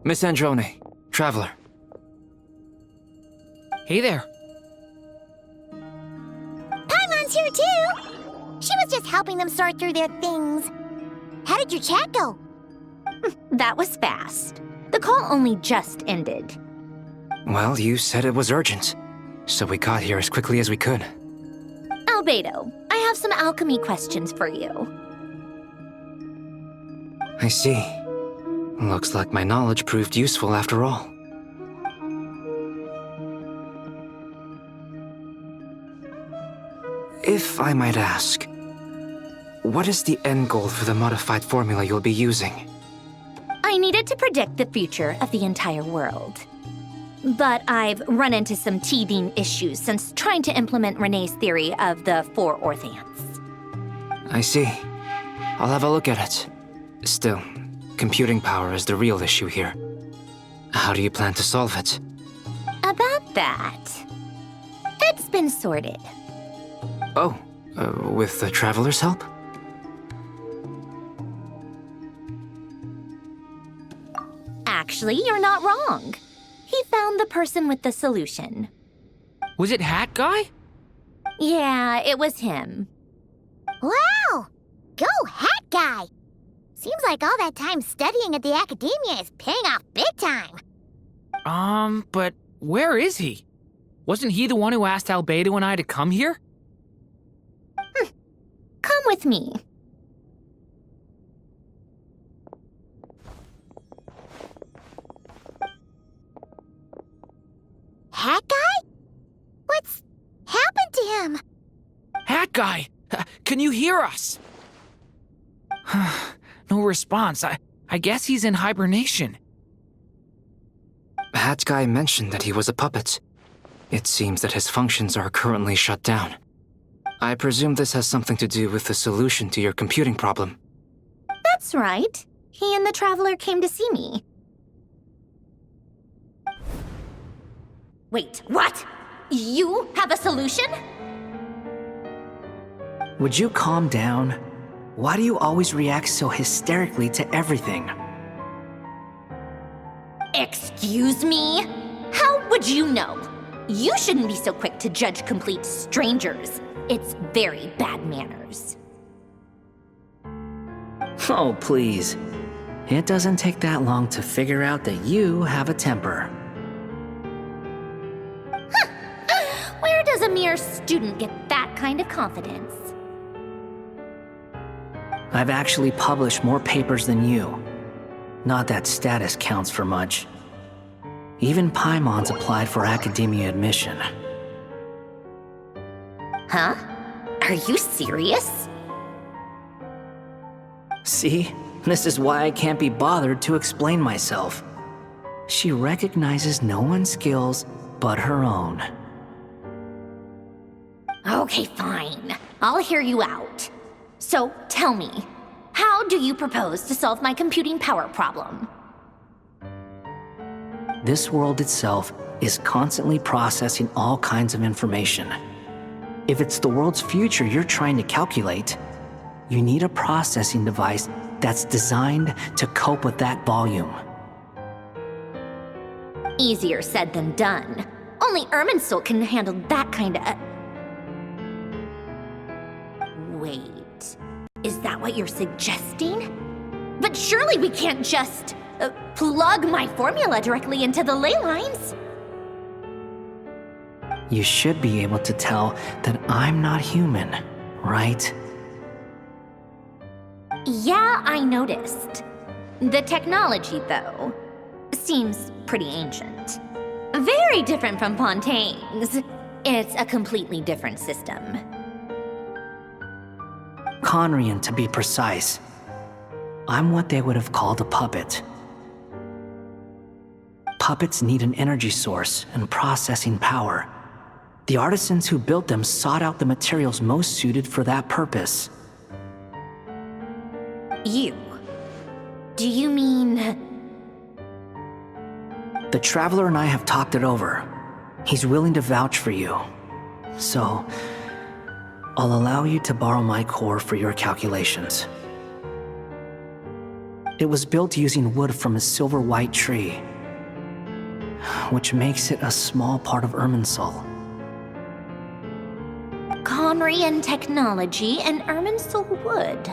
Miss Androne, Traveler. Hey there. Paimon's here too! She was just helping them sort through their things. How did your chat go? That was fast. The call only just ended. Well, you said it was urgent, so we got here as quickly as we could. Albedo, I have some alchemy questions for you. I see. Looks like my knowledge proved useful after all. If I might ask, what is the end goal for the modified formula you'll be using? I needed to predict the future of the entire world. But I've run into some teething issues since trying to implement Renee's theory of the 4 Orthants. I see. I'll have a look at it. Still, computing power is the real issue here. How do you plan to solve it? About that, it's been sorted. Oh, with the Traveler's help? Actually, you're not wrong. He found the person with the solution. Was it Hat Guy? Yeah, it was him. Wow! Go Hat Guy! Seems like all that time studying at the academia is paying off big time. But where is he? Wasn't he the one who asked Albedo and I to come here? Come with me. Hat Guy? What's happened to him? Hat Guy! Can you hear us? No response. I guess he's in hibernation. Hat Guy mentioned that he was a puppet. It seems that his functions are currently shut down. I presume this has something to do with the solution to your computing problem. That's right. He and the Traveler came to see me. Wait, what? You have a solution? Would you calm down? Why do you always react so hysterically to everything? Excuse me? How would you know? You shouldn't be so quick to judge complete strangers. It's very bad manners. Oh, please. It doesn't take that long to figure out that you have a temper. Where does a mere student get that kind of confidence? I've actually published more papers than you. Not that status counts for much. Even Paimon's applied for academia admission. Huh? Are you serious? See? This is why I can't be bothered to explain myself. She recognizes no one's skills but her own. Okay, fine. I'll hear you out. So, tell me, how do you propose to solve my computing power problem? This world itself is constantly processing all kinds of information. If it's the world's future you're trying to calculate, you need a processing device that's designed to cope with that volume. Easier said than done. Only Irminsul can handle that kind of... Wait, is that what you're suggesting? But surely we can't just plug my formula directly into the ley lines. You should be able to tell that I'm not human, right? Yeah, I noticed. The technology, though, seems pretty ancient. Very different from Fontaine's. It's a completely different system. Conrian, to be precise. I'm what they would have called a puppet. Puppets need an energy source and processing power. The artisans who built them sought out the materials most suited for that purpose. You? Do you mean... The Traveler and I have talked it over. He's willing to vouch for you. So, I'll allow you to borrow my core for your calculations. It was built using wood from a silver white tree, which makes it a small part of Irminsul. Conrian technology and Irminsul wood.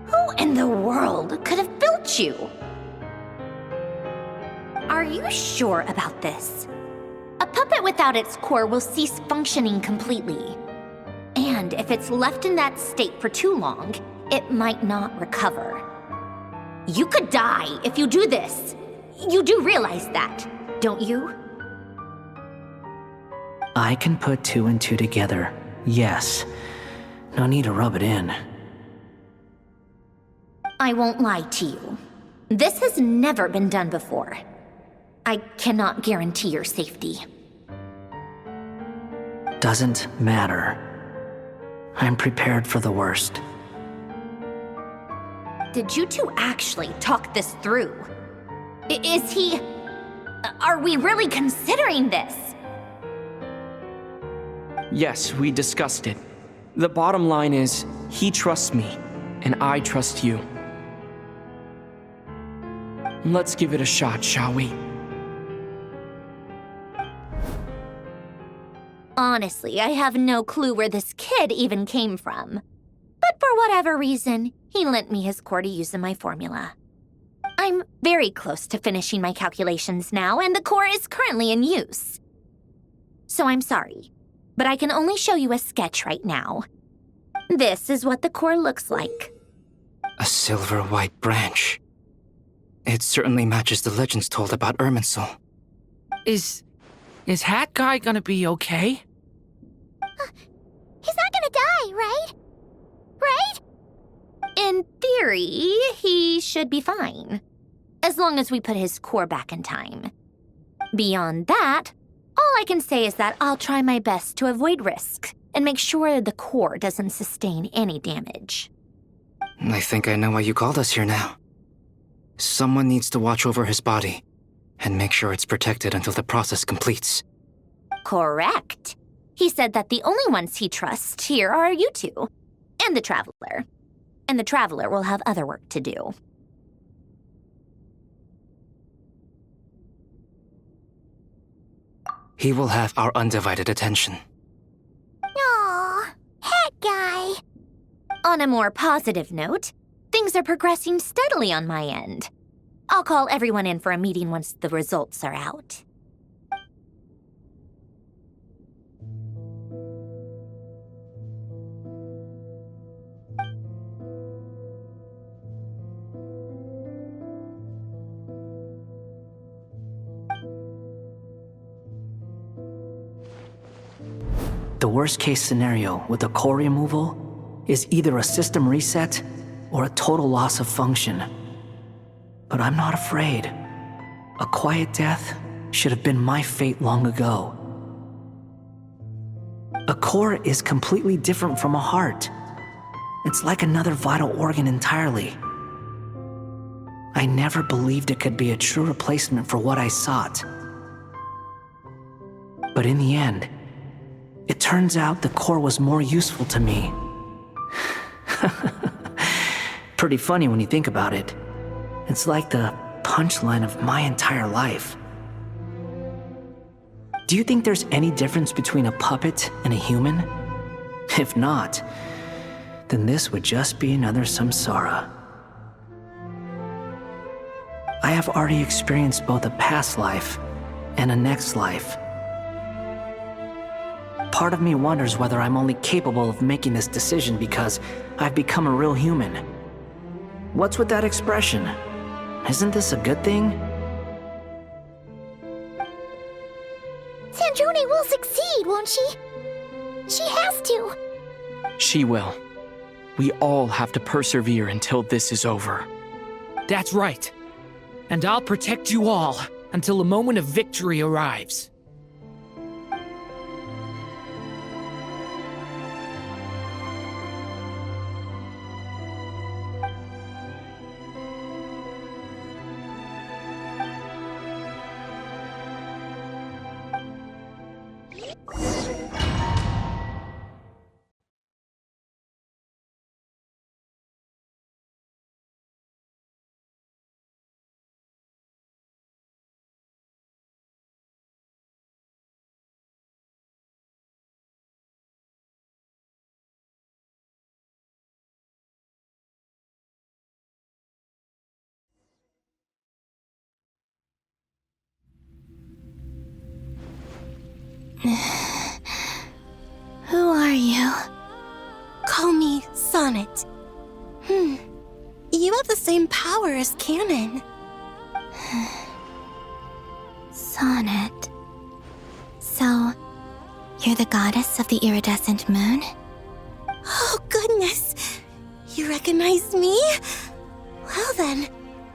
Who in the world could have built you? Are you sure about this? A puppet without its core will cease functioning completely. And if it's left in that state for too long, it might not recover. You could die if you do this. You do realize that, don't you? I can put two and two together, yes. No need to rub it in. I won't lie to you. This has never been done before. I cannot guarantee your safety. Doesn't matter. I'm prepared for the worst. Did you two actually talk this through? Is he... Are we really considering this? Yes, we discussed it. The bottom line is, he trusts me, and I trust you. Let's give it a shot, shall we? Honestly, I have no clue where this kid even came from. But for whatever reason, he lent me his core to use in my formula. I'm very close to finishing my calculations now, and the core is currently in use. So I'm sorry, but I can only show you a sketch right now. This is what the core looks like. A silver white branch. It certainly matches the legends told about Irminsul. Is Hat Guy gonna be okay? He's not gonna die, right? Right? In theory, he should be fine. As long as we put his core back in time. Beyond that, all I can say is that I'll try my best to avoid risk and make sure the core doesn't sustain any damage. I think I know why you called us here now. Someone needs to watch over his body and make sure it's protected until the process completes. Correct. He said that the only ones he trusts here are you two, and the Traveler. And the Traveler will have other work to do. He will have our undivided attention. Aw, Hat Guy. On a more positive note, things are progressing steadily on my end. I'll call everyone in for a meeting once the results are out. The worst case scenario with the core removal is either a system reset or a total loss of function. But I'm not afraid. A quiet death should have been my fate long ago. A core is completely different from a heart. It's like another vital organ entirely. I never believed it could be a true replacement for what I sought. But in the end, it turns out the core was more useful to me. Pretty funny when you think about it. It's like the punchline of my entire life. Do you think there's any difference between a puppet and a human? If not, then this would just be another samsara. I have already experienced both a past life and a next life. Part of me wonders whether I'm only capable of making this decision because I've become a real human. What's with that expression? Isn't this a good thing? Sandrone will succeed, won't she? She has to. She will. We all have to persevere until this is over. That's right. And I'll protect you all until the moment of victory arrives. Who are you? Call me Sonnet. You have the same power as Canon. Sonnet. So, you're the goddess of the iridescent moon? Oh, goodness. You recognize me? Well then,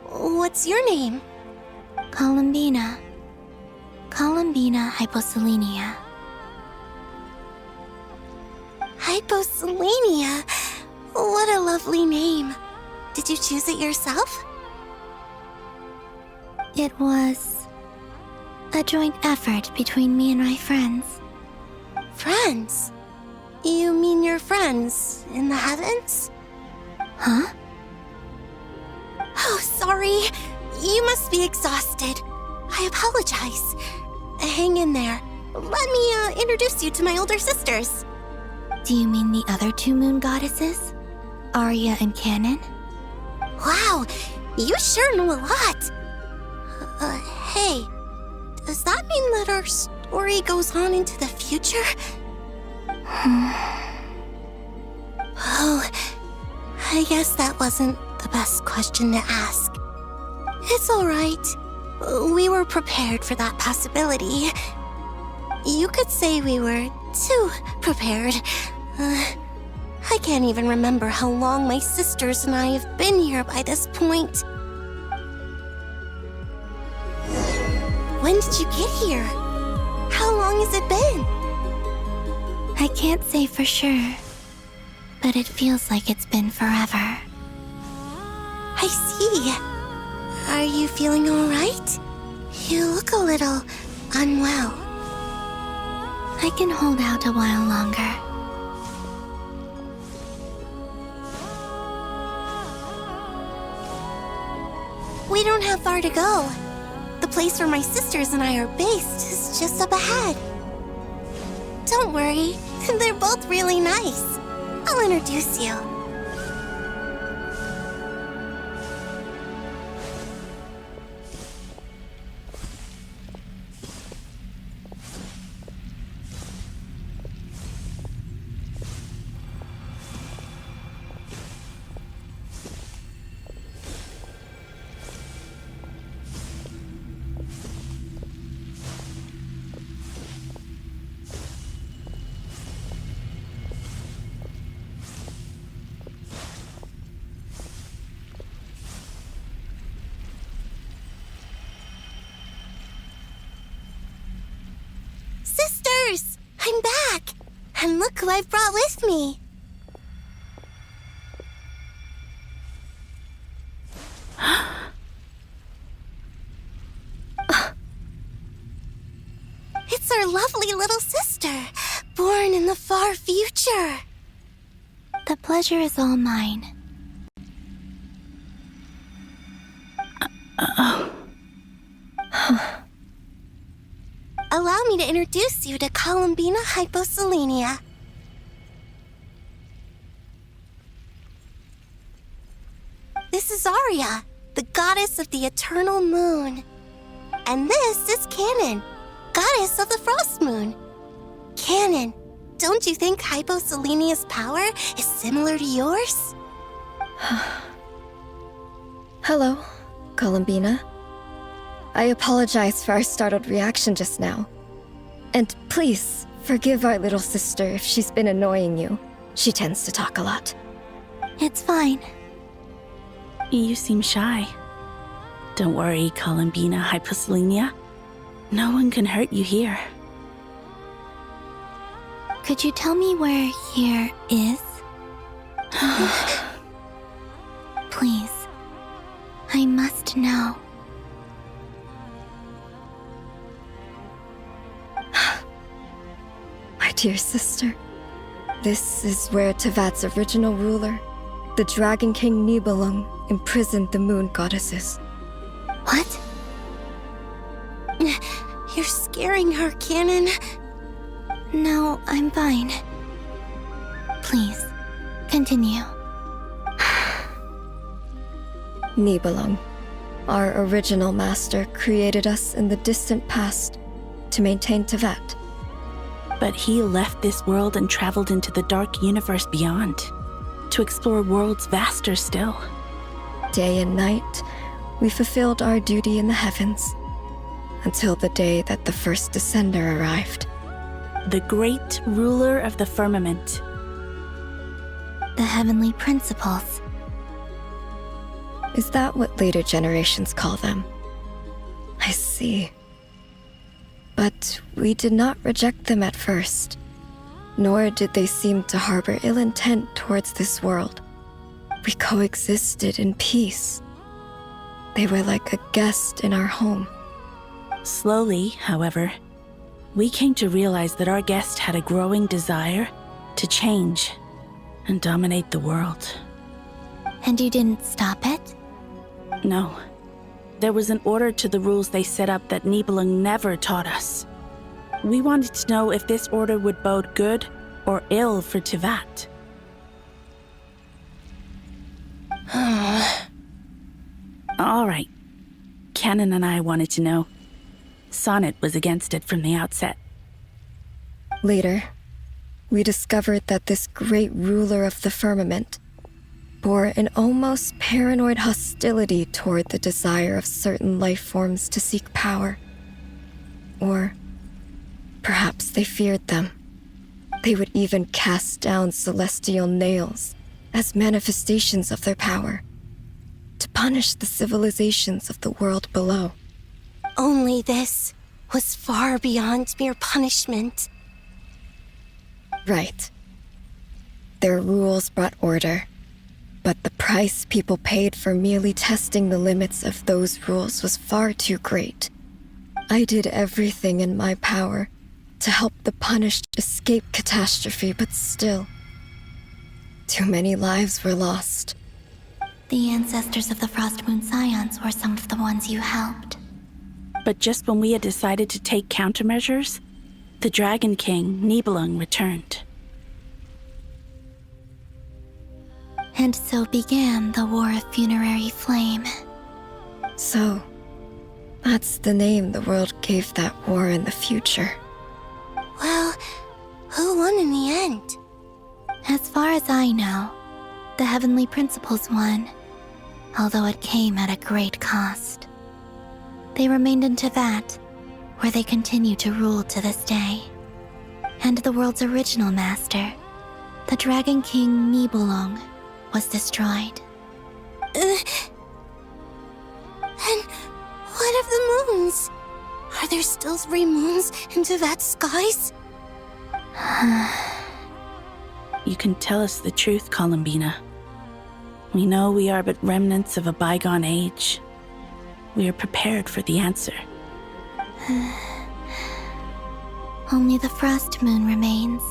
what's your name? Columbina. Columbina Hyposelenia. Hyposelenia. What a lovely name. Did you choose it yourself? It was a joint effort between me and my friends. Friends? You mean your friends in the heavens? Huh? Oh, sorry. You must be exhausted. I apologize. Hang in there. Let me introduce you to my older sisters. Do you mean the other two moon goddesses? Arya and Canon? Wow, you sure know a lot. Hey, does that mean that our story goes on into the future? Oh, I guess that wasn't the best question to ask. It's alright. We were prepared for that possibility. You could say we were too prepared. I can't even remember how long my sisters and I have been here by this point. When did you get here? How long has it been? I can't say for sure, but it feels like it's been forever. I see. Are you feeling alright? You look a little unwell. I can hold out a while longer. We don't have far to go. The place where my sisters and I are based is just up ahead. Don't worry, they're both really nice. I'll introduce you. Sisters! I'm back! And look who I've brought with me! It's our lovely little sister, born in the far future. The pleasure is all mine. Allow me to introduce you to Columbina Hyposelenia. This is Arya, the goddess of the eternal moon. And this is Canon, goddess of the frost moon. Canon, don't you think Hyposelenia's power is similar to yours? Hello, Columbina. I apologize for our startled reaction just now. And please, forgive our little sister if she's been annoying you. She tends to talk a lot. It's fine. You seem shy. Don't worry, Columbina Hyposelenia. No one can hurt you here. Could you tell me where here is? Please. I must know. My dear sister, this is where Tevat's original ruler, the Dragon King Nibelung, imprisoned the moon goddesses. What? You're scaring her, Canon. No, I'm fine. Please, continue. Nibelung, our original master, created us in the distant past to maintain Tevat. But he left this world and traveled into the dark universe beyond, to explore worlds vaster still. Day and night, we fulfilled our duty in the heavens, until the day that the first descender arrived. The great ruler of the firmament. The heavenly principles. Is that what later generations call them? I see. But we did not reject them at first, nor did they seem to harbor ill intent towards this world. We coexisted in peace. They were like a guest in our home. Slowly, however, we came to realize that our guest had a growing desire to change and dominate the world. And you didn't stop it? No. There was an order to the rules they set up that Nibelung never taught us. We wanted to know if this order would bode good or ill for Tivat. All right. Canon and I wanted to know. Sonnet was against it from the outset. Later, we discovered that this great ruler of the firmament bore an almost paranoid hostility toward the desire of certain life forms to seek power. Or perhaps they feared them. They would even cast down celestial nails as manifestations of their power, to punish the civilizations of the world below. Only this was far beyond mere punishment. Right. Their rules brought order, but the price people paid for merely testing the limits of those rules was far too great. I did everything in my power to help the punished escape catastrophe, but still, too many lives were lost. The ancestors of the Frost Moon Scions were some of the ones you helped. But just when we had decided to take countermeasures, the Dragon King, Nibelung, returned. And so began the War of Funerary Flame. So, that's the name the world gave that war in the future. Well, who won in the end? As far as I know, the Heavenly Principles won, although it came at a great cost. They remained in Tivat, where they continue to rule to this day. And the world's original master, the Dragon King Nibelung, was destroyed. And what of the moons? Are there still 3 moons in Tivat skies? You can tell us the truth, Columbina. We know we are but remnants of a bygone age. We are prepared for the answer. Only the Frost Moon remains.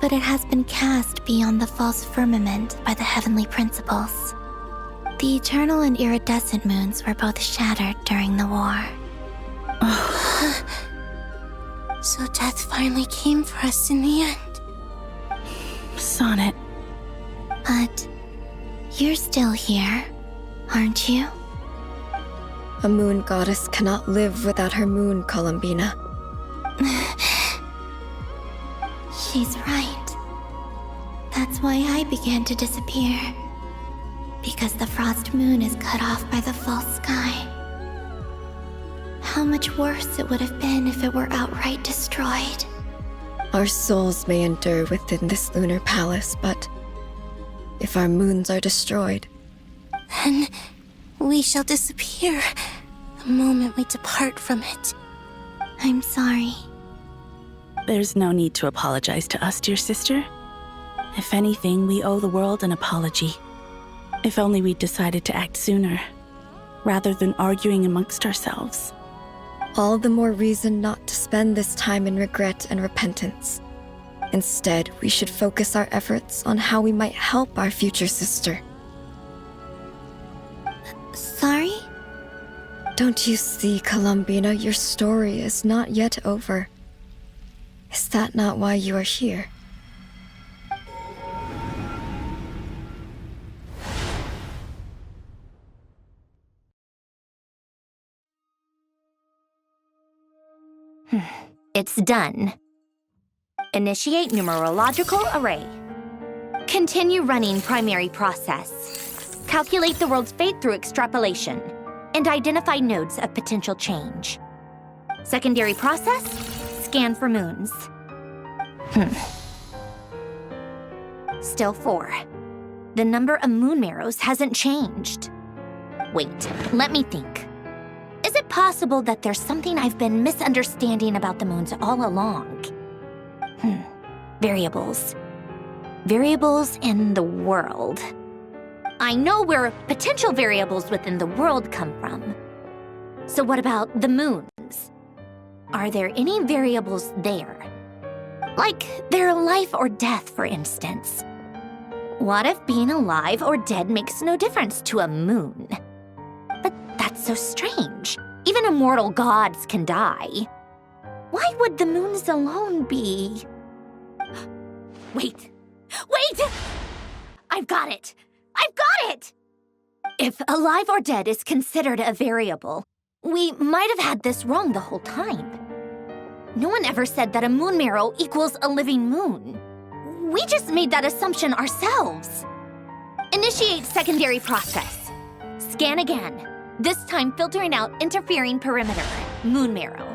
But it has been cast beyond the false firmament by the Heavenly Principles. The eternal and iridescent moons were both shattered during the war. So death finally came for us in the end. Sonnet. But you're still here, aren't you? A moon goddess cannot live without her moon, Columbina. She's right. That's why I began to disappear. Because the Frost Moon is cut off by the false sky. How much worse it would have been if it were outright destroyed. Our souls may endure within this lunar palace, but if our moons are destroyed, then we shall disappear the moment we depart from it. I'm sorry. There's no need to apologize to us, dear sister. If anything, we owe the world an apology. If only we'd decided to act sooner, rather than arguing amongst ourselves. all the more reason not to spend this time in regret and repentance. Instead, we should focus our efforts on how we might help our future sister. Sorry? Don't you see, Columbina, your story is not yet over. Is that not why you are here? It's done. Initiate numerological array. Continue running primary process. Calculate the world's fate through extrapolation. And identify nodes of potential change. Secondary process, scan for moons. Still 4. The number of moon marrows hasn't changed. Wait, let me think. Is it possible that there's something I've been misunderstanding about the moons all along? Variables. Variables in the world. I know where potential variables within the world come from. So what about the moons? Are there any variables there? Like their life or death, for instance. What if being alive or dead makes no difference to a moon? But that's so strange. Even immortal gods can die. Why would the moons alone be? Wait! I've got it! If alive or dead is considered a variable, we might have had this wrong the whole time. No one ever said that a moon marrow equals a living moon. We just made that assumption ourselves. Initiate secondary process. Scan again, this time filtering out interfering perimeter, moon marrow.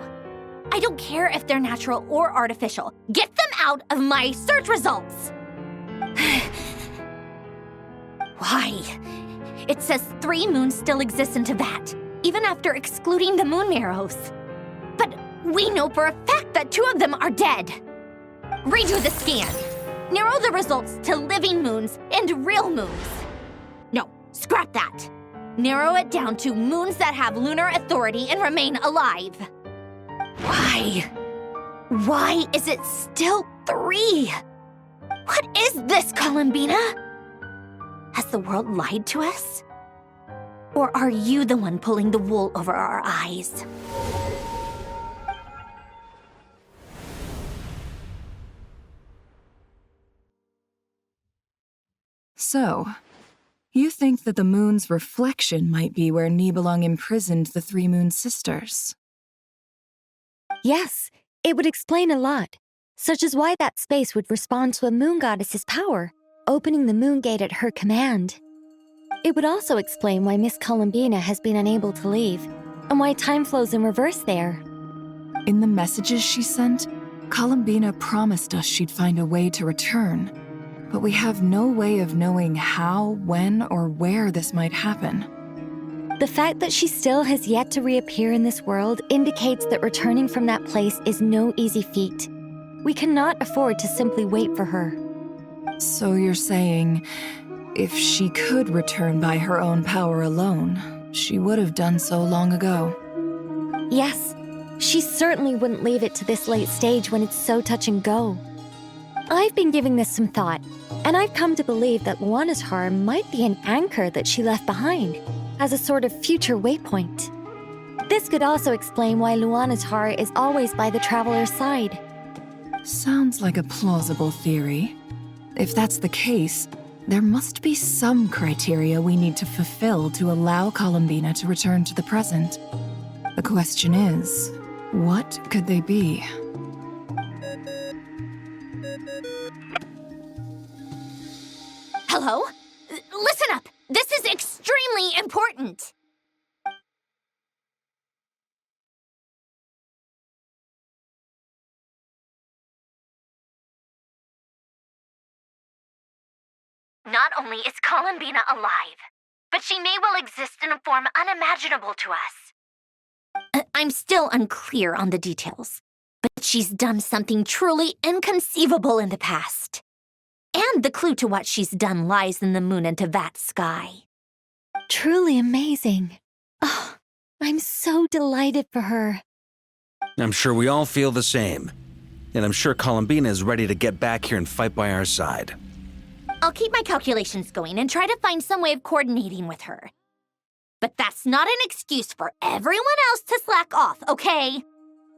I don't care if they're natural or artificial. Get them out of my search results! Why? It says 3 moons still exist in Teyvat, even after excluding the moon marrows. But we know for a fact that 2 of them are dead. Redo the scan. Narrow the results to living moons and real moons. No, scrap that. Narrow it down to moons that have lunar authority and remain alive. Why? Why is it still 3? What is this, Columbina? Has the world lied to us? Or are you the one pulling the wool over our eyes? So, you think that the moon's reflection might be where Nibelung imprisoned the 3 moon sisters? Yes, it would explain a lot, such as why that space would respond to a moon goddess's power, opening the moon gate at her command. It would also explain why Miss Columbina has been unable to leave, and why time flows in reverse there. In the messages she sent, Columbina promised us she'd find a way to return, but we have no way of knowing how, when, or where this might happen. The fact that she still has yet to reappear in this world indicates that returning from that place is no easy feat. We cannot afford to simply wait for her. So you're saying, if she could return by her own power alone, she would have done so long ago? Yes, she certainly wouldn't leave it to this late stage when it's so touch and go. I've been giving this some thought, and I've come to believe that Luanatar might be an anchor that she left behind, as a sort of future waypoint. This could also explain why Luanatar is always by the traveler's side. Sounds like a plausible theory. If that's the case, there must be some criteria we need to fulfill to allow Columbina to return to the present. The question is, what could they be? Hello? Listen up! This is extremely important! Not only is Columbina alive, but she may well exist in a form unimaginable to us. I'm still unclear on the details, but she's done something truly inconceivable in the past. And the clue to what she's done lies in the moon and Teyvat sky. Truly amazing. Oh, I'm so delighted for her. I'm sure we all feel the same. And I'm sure Columbina is ready to get back here and fight by our side. I'll keep my calculations going and try to find some way of coordinating with her. But that's not an excuse for everyone else to slack off, okay?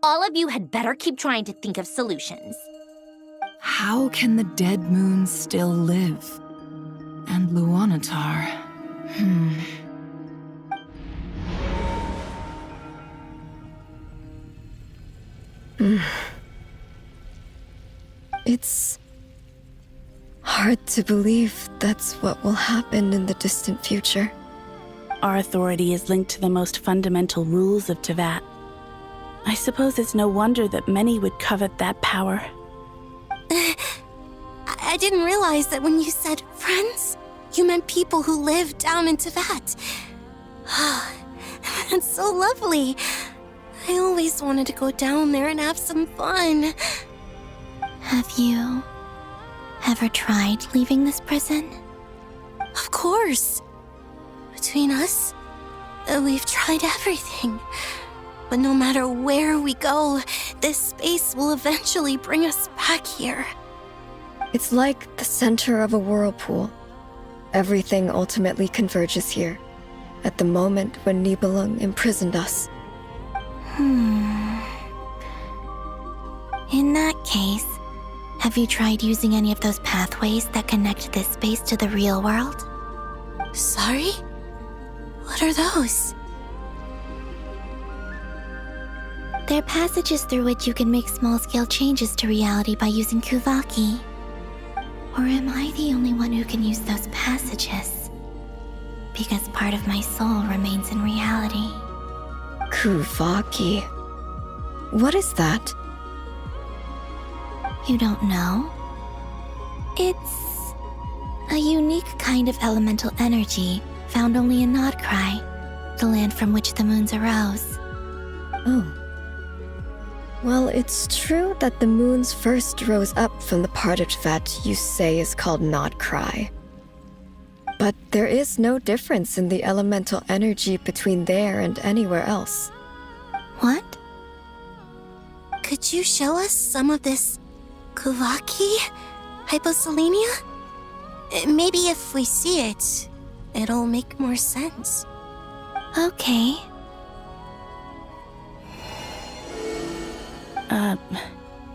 All of you had better keep trying to think of solutions. How can the dead moon still live? And Luanatar... It's hard to believe that's what will happen in the distant future. Our authority is linked to the most fundamental rules of Teyvat. I suppose it's no wonder that many would covet that power. I didn't realize that when you said friends, you meant people who live down in Teyvat. That's so lovely. I always wanted to go down there and have some fun. Have you ever tried leaving this prison? Of course. Between us, we've tried everything. But no matter where we go, this space will eventually bring us back here. It's like the center of a whirlpool. Everything ultimately converges here, at the moment when Nibelung imprisoned us. In that case, have you tried using any of those pathways that connect this space to the real world? Sorry? What are those? They're passages through which you can make small-scale changes to reality by using Kuvaki. Or am I the only one who can use those passages? Because part of my soul remains in reality. Kuvaki. What is that? You don't know? It's a unique kind of elemental energy found only in Nodcry, the land from which the moons arose. Oh. Well, it's true that the moons first rose up from the part of Teyvat you say is called Nodcry. But there is no difference in the elemental energy between there and anywhere else. What? Could you show us some of this Kuvaki hyposelenia? Maybe if we see it, it'll make more sense. Okay.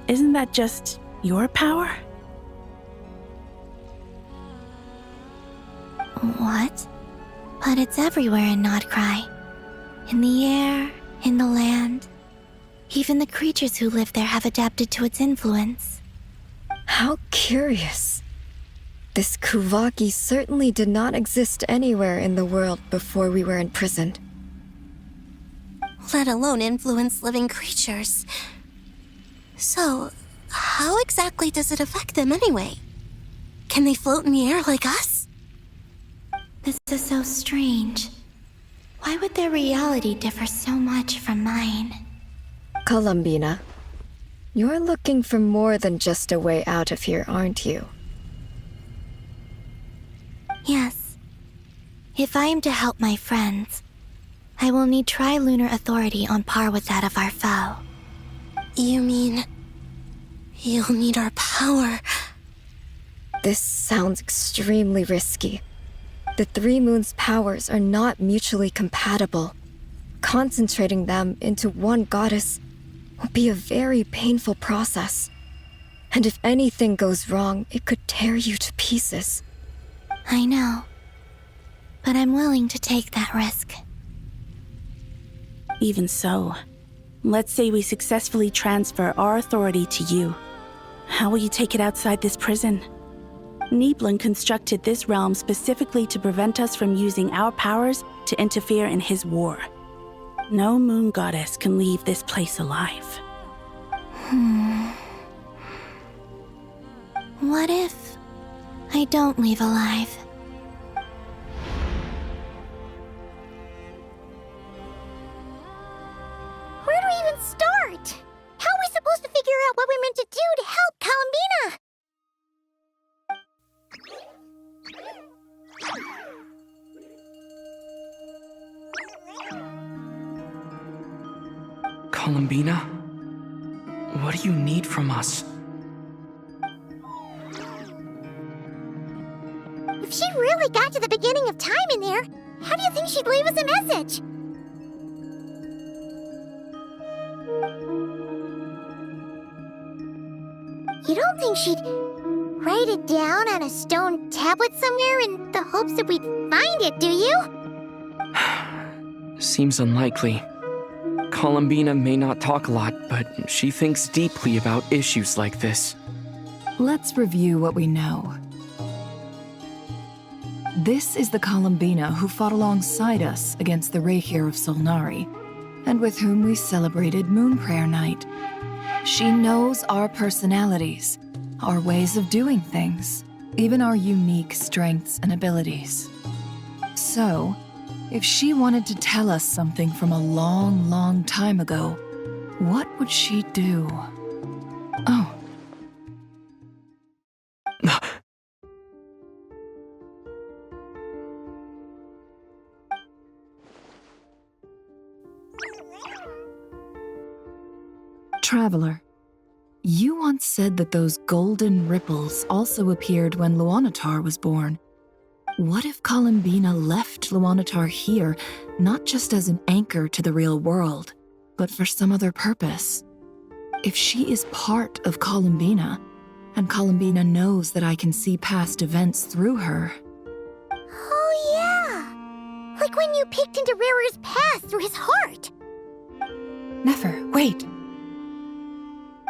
Isn't that just your power? What? But it's everywhere in Nodcry. In the air, in the land. Even the creatures who live there have adapted to its influence. How curious. This Kuvaki certainly did not exist anywhere in the world before we were imprisoned. Let alone influence living creatures. So, how exactly does it affect them anyway? Can they float in the air like us? This is so strange. Why would their reality differ so much from mine? Columbina, you're looking for more than just a way out of here, aren't you? Yes. If I am to help my friends, I will need tri-lunar authority on par with that of our foe. You mean you'll need our power? This sounds extremely risky. The three moons' powers are not mutually compatible. Concentrating them into one goddess will be a very painful process. And if anything goes wrong, it could tear you to pieces. I know. But I'm willing to take that risk. Even so, let's say we successfully transfer our authority to you. How will you take it outside this prison? Nibelung constructed this realm specifically to prevent us from using our powers to interfere in his war. No moon goddess can leave this place alive. What if I don't leave alive? Where do we even start? How are we supposed to figure out what we're meant to do to help Columbina? Columbina? What do you need from us? If she really got to the beginning of time in there, how do you think she'd leave us a message? You don't think she'd write it down on a stone tablet somewhere in the hopes that we'd find it, do you? Seems unlikely. Columbina may not talk a lot, but she thinks deeply about issues like this. Let's review what we know. This is the Columbina who fought alongside us against the Reikir of Solnari, and with whom we celebrated Moon Prayer Night. She knows our personalities, our ways of doing things, even our unique strengths and abilities. So, if she wanted to tell us something from a long, long time ago, what would she do? Oh. Traveler, you once said that those golden ripples also appeared when Luanatar was born. What if Columbina left Luanatar here, not just as an anchor to the real world, but for some other purpose? If she is part of Columbina, and Columbina knows that I can see past events through her... Oh yeah! Like when you peeked into Rarer's past through his heart! Never, wait.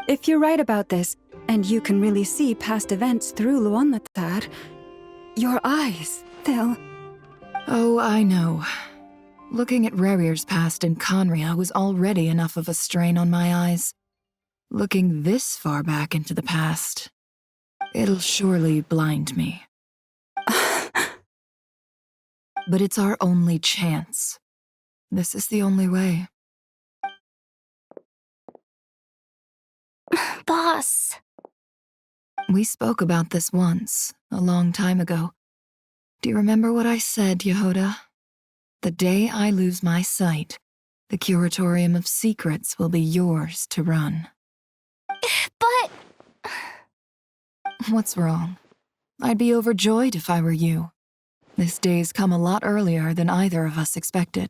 If you're right about this, and you can really see past events through Luanatar, your eyes, they'll... Oh, I know. Looking at Rerir's past in Conria was already enough of a strain on my eyes. Looking this far back into the past, it'll surely blind me. But it's our only chance. This is the only way. Boss. We spoke about this once, a long time ago. Do you remember what I said, Yehoda? The day I lose my sight, the Curatorium of Secrets will be yours to run. But... What's wrong? I'd be overjoyed if I were you. This day's come a lot earlier than either of us expected.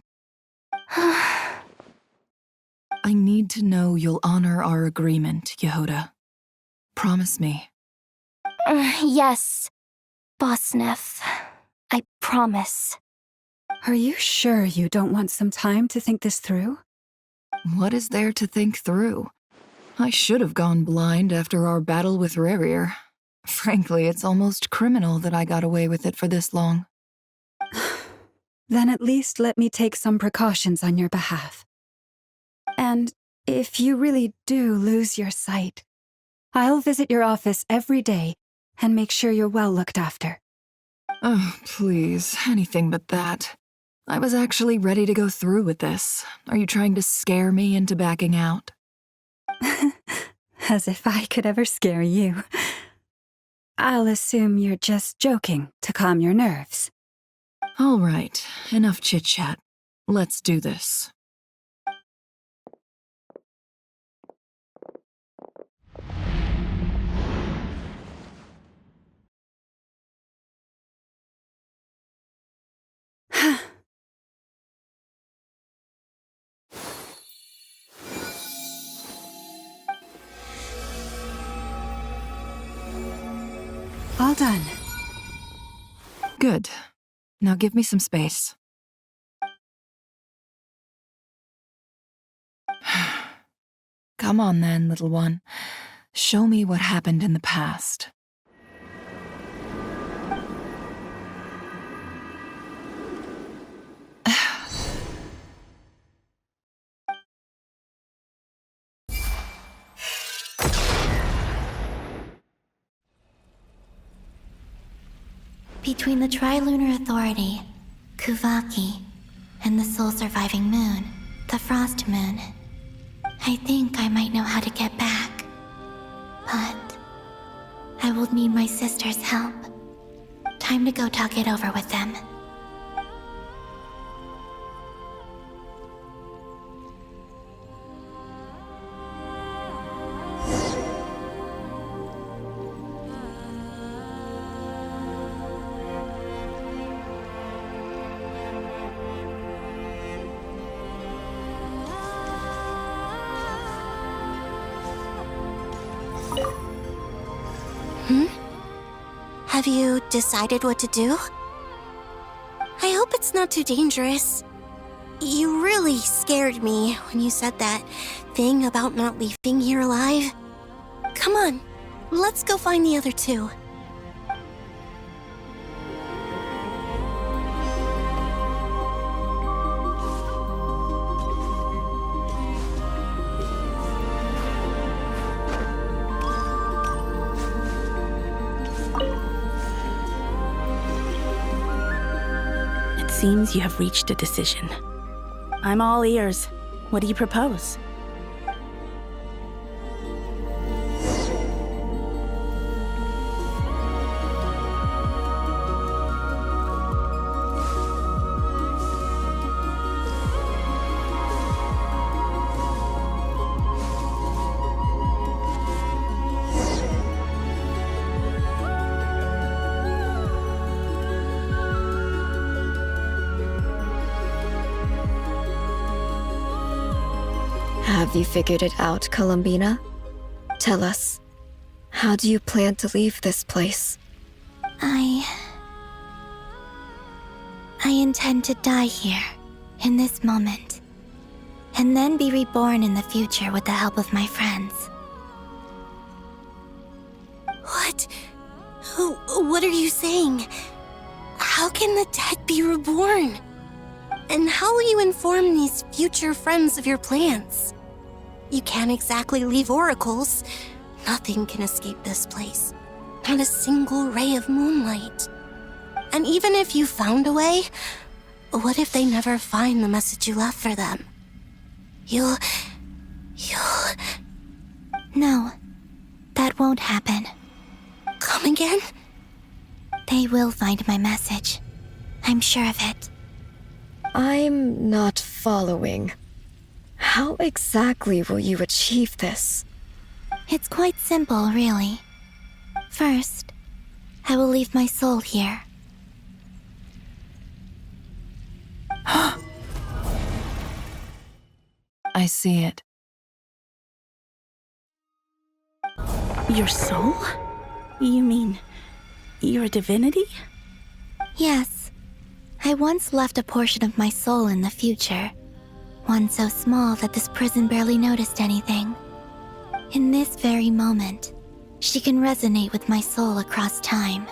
I need to know you'll honor our agreement, Yehoda. Promise me. Yes, Boss Neff. I promise. Are you sure you don't want some time to think this through? What is there to think through? I should have gone blind after our battle with Rerir. Frankly, it's almost criminal that I got away with it for this long. Then at least let me take some precautions on your behalf. And if you really do lose your sight, I'll visit your office every day and make sure you're well looked after. Oh, please, anything but that. I was actually ready to go through with this. Are you trying to scare me into backing out? As if I could ever scare you. I'll assume you're just joking to calm your nerves. All right, enough chit-chat. Let's do this. All done. Good. Now give me some space. Come on then, little one. Show me what happened in the past. Between the Trilunar Authority, Kuvaki, and the sole-surviving moon, the Frost Moon, I think I might know how to get back. But I will need my sister's help. Time to go talk it over with them. Have you decided what to do? I hope it's not too dangerous. You really scared me when you said that thing about not leaving here alive. Come on, let's go find the other two. It seems you have reached a decision. I'm all ears. What do you propose? Have you figured it out, Columbina? Tell us, how do you plan to leave this place? I intend to die here, in this moment, and then be reborn in the future with the help of my friends. What? What are you saying? How can the dead be reborn? And how will you inform these future friends of your plans? You can't exactly leave oracles. Nothing can escape this place. Not a single ray of moonlight. And even if you found a way, what if they never find the message you left for them? You'll... No, that won't happen. Come again? They will find my message. I'm sure of it. I'm not following. How exactly will you achieve this? It's quite simple, really. First, I will leave my soul here. I see it. Your soul? You mean your divinity? Yes. I once left a portion of my soul in the future. One so small that this prison barely noticed anything. In this very moment, she can resonate with my soul across time.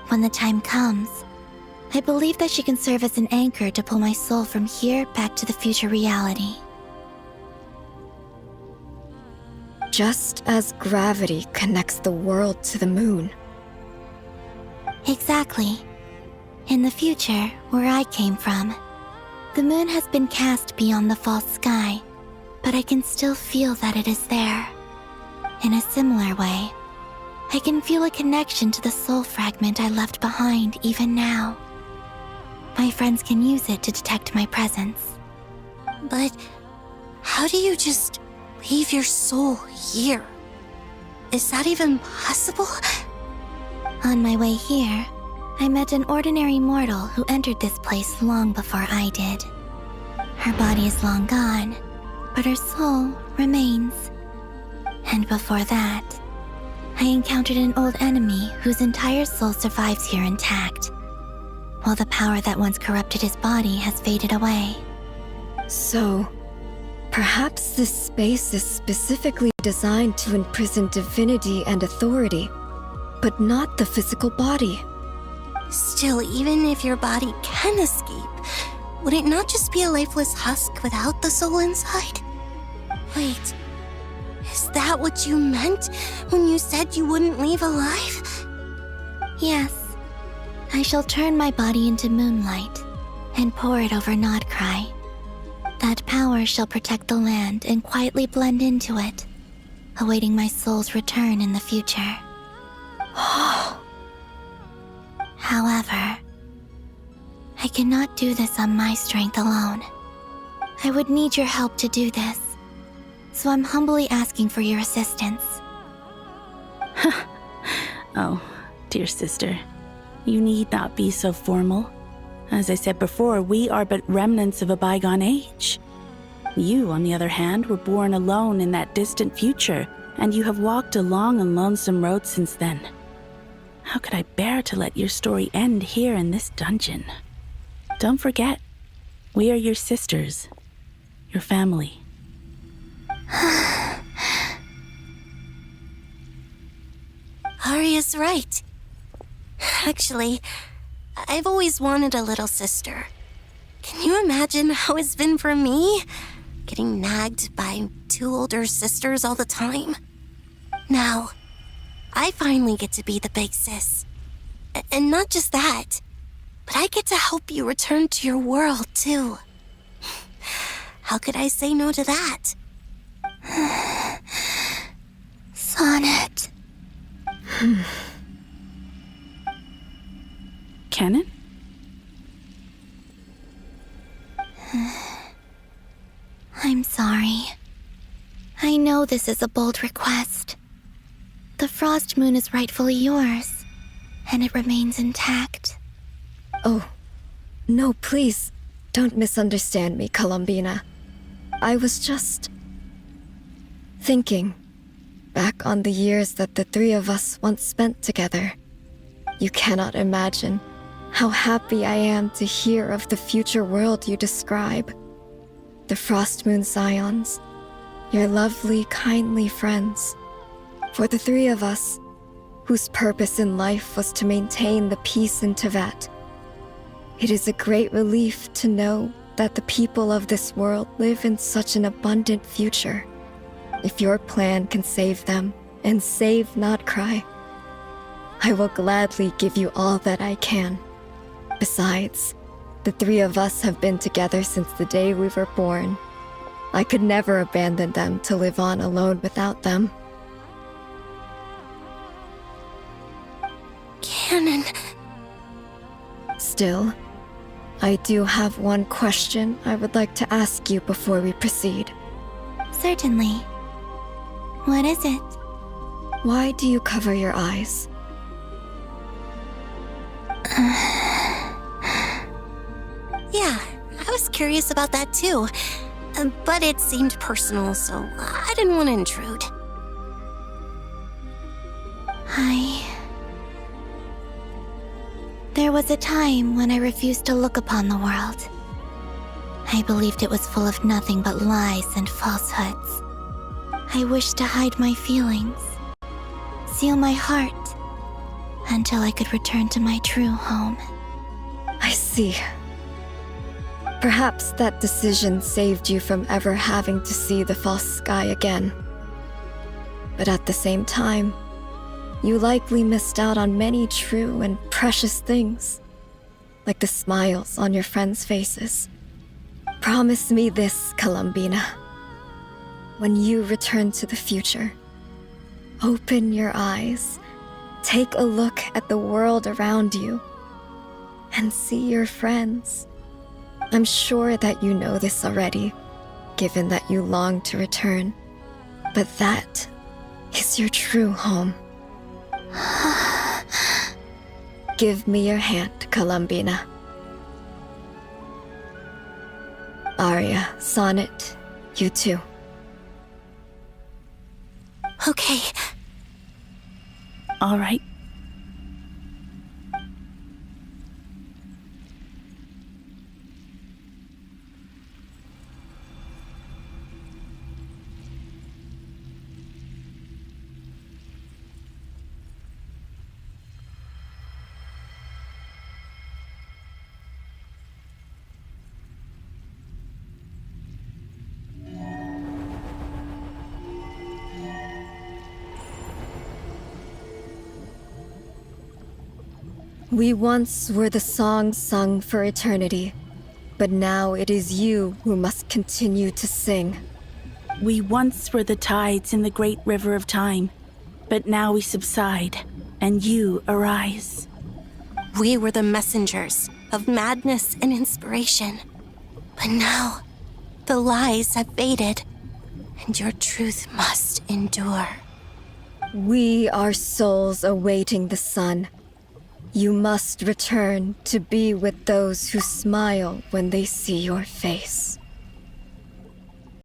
When the time comes, I believe that she can serve as an anchor to pull my soul from here back to the future reality. Just as gravity connects the world to the moon. Exactly. In the future, where I came from, the moon has been cast beyond the false sky, but I can still feel that it is there. In a similar way, I can feel a connection to the soul fragment I left behind even now. My friends can use it to detect my presence. But how do you just leave your soul here? Is that even possible? On my way here, I met an ordinary mortal who entered this place long before I did. Her body is long gone, but her soul remains. And before that, I encountered an old enemy whose entire soul survives here intact, while the power that once corrupted his body has faded away. So, perhaps this space is specifically designed to imprison divinity and authority, but not the physical body. Still, even if your body can escape, would it not just be a lifeless husk without the soul inside? Wait, is that what you meant when you said you wouldn't leave alive? Yes. I shall turn my body into moonlight and pour it over Nodcry. That power shall protect the land and quietly blend into it, awaiting my soul's return in the future. However, I cannot do this on my strength alone. I would need your help to do this, so I'm humbly asking for your assistance. Oh, dear sister, you need not be so formal. As I said before, we are but remnants of a bygone age. You, on the other hand, were born alone in that distant future, and you have walked a long and lonesome road since then. How could I bear to let your story end here in this dungeon? Don't forget, we are your sisters, your family. Arya's right. Actually, I've always wanted a little sister. Can you imagine how it's been for me? Getting nagged by 2 older sisters all the time. Now, I finally get to be the big sis. And not just that, but I get to help you return to your world, too. How could I say no to that? Sonnet. Canon? I'm sorry. I know this is a bold request. The Frost Moon is rightfully yours, and it remains intact. Oh, no, please, don't misunderstand me, Columbina. I was just thinking back on the years that the 3 of us once spent together. You cannot imagine how happy I am to hear of the future world you describe. The Frost Moon Scions, your lovely, kindly friends. For the 3 of us, whose purpose in life was to maintain the peace in Teyvat, it is a great relief to know that the people of this world live in such an abundant future. If your plan can save them, and save Notcry, I will gladly give you all that I can. Besides, the 3 of us have been together since the day we were born. I could never abandon them to live on alone without them. Canon. Still, I do have one question I would like to ask you before we proceed. Certainly. What is it? Why do you cover your eyes? Yeah, I was curious about that too. But it seemed personal, so I didn't want to intrude. There was a time when I refused to look upon the world. I believed it was full of nothing but lies and falsehoods. I wished to hide my feelings, seal my heart, until I could return to my true home. I see. Perhaps that decision saved you from ever having to see the false sky again. But at the same time, you likely missed out on many true and precious things, like the smiles on your friends' faces. Promise me this, Columbina. When you return to the future, open your eyes, take a look at the world around you, and see your friends. I'm sure that you know this already, given that you long to return. But that is your true home. Give me your hand, Columbina. Arya, Sonnet, you too. Okay. All right. We once were the songs sung for eternity, but now it is you who must continue to sing. We once were the tides in the great river of time, but now we subside, and you arise. We were the messengers of madness and inspiration. But now, the lies have faded, and your truth must endure. We are souls awaiting the sun. You must return to be with those who smile when they see your face.